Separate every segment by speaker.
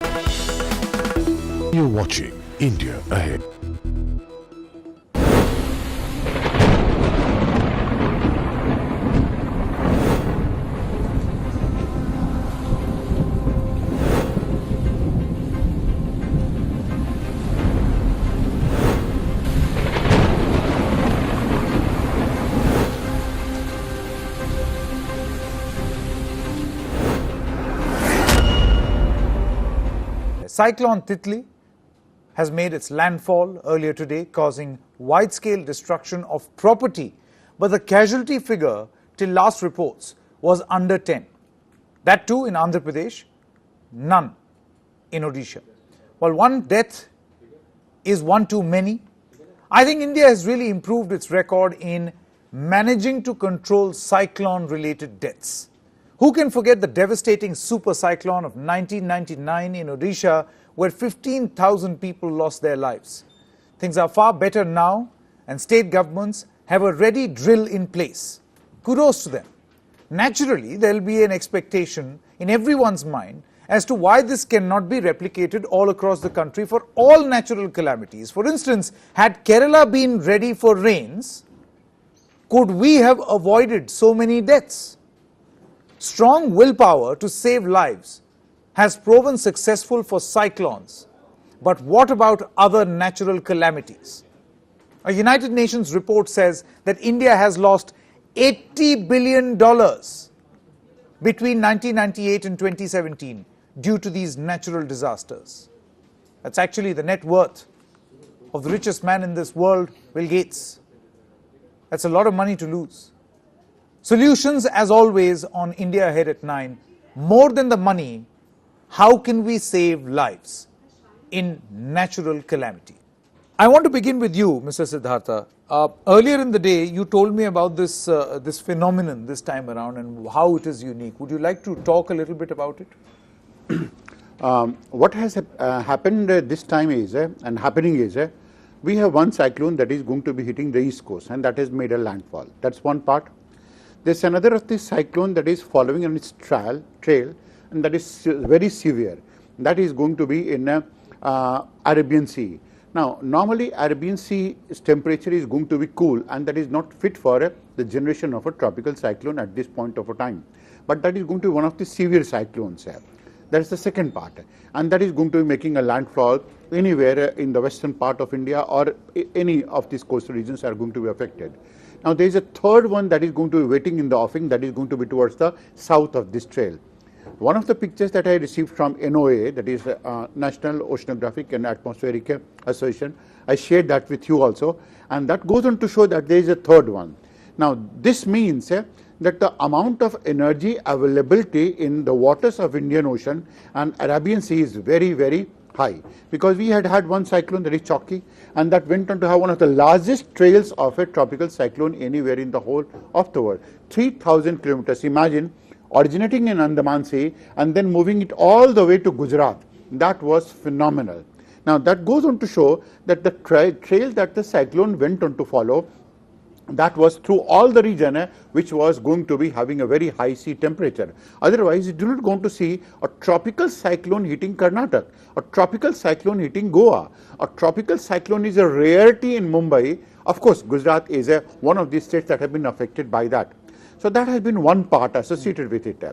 Speaker 1: You're watching India Ahead.
Speaker 2: Cyclone Titli has made its landfall earlier today, causing wide-scale destruction of property. But the casualty figure till last reports was under 10. That too in Andhra Pradesh, none in Odisha. While one death is one too many, I think India has really improved its record in managing to control cyclone-related deaths. Who can forget the devastating super cyclone of 1999 in Odisha, where 15,000 people lost their lives? Things are far better now, and state governments have a ready drill in place. Kudos to them. Naturally, there will be an expectation in everyone's mind as to why this cannot be replicated all across the country for all natural calamities. For instance, had Kerala been ready for rains, could we have avoided so many deaths? Strong willpower to save lives has proven successful for cyclones. But what about other natural calamities? A United Nations report says that India has lost $80 billion between 1998 and 2017 due to these natural disasters. That's actually the net worth of the richest man in this world, Bill Gates. That's a lot of money to lose. Solutions, as always, on India Ahead at 9. More than the money, how can we save lives in natural calamity? I want to begin with you, Mr. Siddhartha. Earlier in the day, you told me about this phenomenon this time around and how it is unique. Would you like to talk a little bit about it?
Speaker 3: What has happened this time is, and happening is, we have one cyclone that is going to be hitting the east coast, and that has made a landfall. That's one part. There's another of this cyclone that is following on its trail, and that is very severe. That is going to be in Arabian Sea. Now, normally Arabian Sea's temperature is going to be cool, and that is not fit for the generation of a tropical cyclone at this point of a time. But that is going to be one of the severe cyclones. That is the second part, and that is going to be making a landfall anywhere in the western part of India, or any of these coastal regions are going to be affected. Now, there is a third one that is going to be waiting in the offing, that is going to be towards the south of this trail. One of the pictures that I received from NOAA, that is National Oceanographic and Atmospheric Association, I shared that with you also, and that goes on to show that there is a third one. Now, this means that the amount of energy availability in the waters of Indian Ocean and Arabian Sea is very, very high, because we had one cyclone, that is Chauki, and that went on to have one of the largest trails of a tropical cyclone anywhere in the whole of the world. 3,000 kilometers. Imagine originating in Andaman Sea and then moving it all the way to Gujarat. That was phenomenal. Now, that goes on to show that the trail that the cyclone went on to follow, that was through all the region which was going to be having a very high sea temperature. Otherwise, you do not going to see a tropical cyclone hitting Karnataka, a tropical cyclone hitting Goa. A tropical cyclone is a rarity in Mumbai. Of course, Gujarat is one of these states that have been affected by that. So that has been one part associated with it.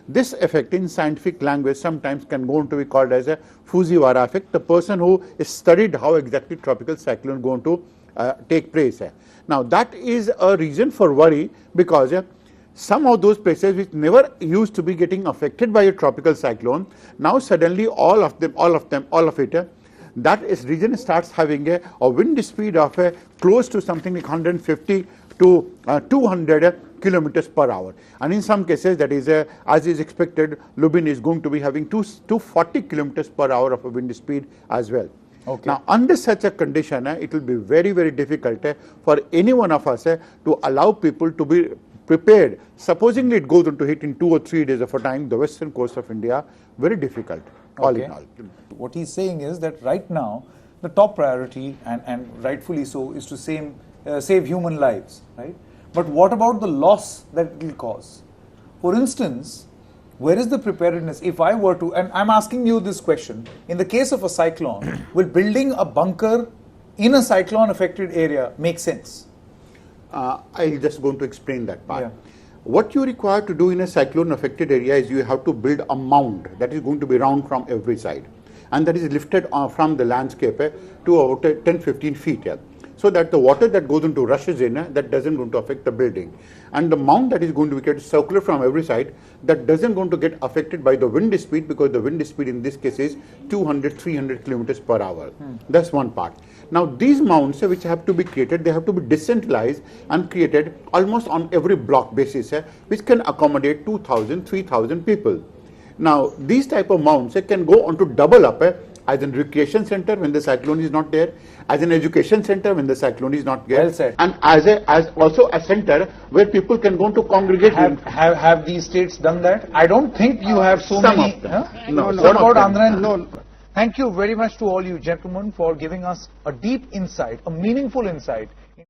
Speaker 3: This effect in scientific language sometimes can go on to be called as a Fujiwara effect, the person who has studied how exactly tropical cyclone going to take place. Now, that is a reason for worry, because some of those places which never used to be getting affected by a tropical cyclone, now suddenly all of it, that region starts having a wind speed of close to something like 150 to 200 kilometers per hour. And in some cases, that is, as is expected, Lubin is going to be having 240 kilometers per hour of a wind speed as well. Okay. Now, under such a condition, it will be very, very difficult for any one of us to allow people to be prepared. Supposing it goes on to hit in 2 or 3 days of a time, the western coast of India, very difficult, all in all.
Speaker 2: What he's saying is that right now, the top priority, and rightfully so, is to save human lives, right? But what about the loss that it will cause? For instance, where is the preparedness if I were to, and I'm asking you this question, in the case of a cyclone, will building a bunker in a cyclone affected area make sense?
Speaker 3: I'll just going to explain that part.
Speaker 2: Yeah.
Speaker 3: What you require to do in a cyclone affected area is you have to build a mound that is going to be round from every side, and that is lifted from the landscape to about 10-15 feet, so that the water that goes into rushes in, that doesn't going to affect the building, and the mound that is going to be created circular from every side, that doesn't going to get affected by the wind speed, because the wind speed in this case is 200-300 kilometers per hour. That's one part. Now these mounds which have to be created, they have to be decentralized and created almost on every block basis, which can accommodate 2,000-3,000 people. Now these type of mounds can go on to double up as a recreation center when the cyclone is not there, as an education center when the cyclone is not there,
Speaker 2: Well said.
Speaker 3: and as also a center where people can go to congregate.
Speaker 2: Have these states done that? I don't think you have so
Speaker 3: Some
Speaker 2: many.
Speaker 3: of them.
Speaker 2: Huh?
Speaker 3: No,
Speaker 2: What
Speaker 3: some of
Speaker 2: about
Speaker 3: them.
Speaker 2: Andhra? and-
Speaker 3: No.
Speaker 2: Thank you very much to all you gentlemen for giving us a deep insight, a meaningful insight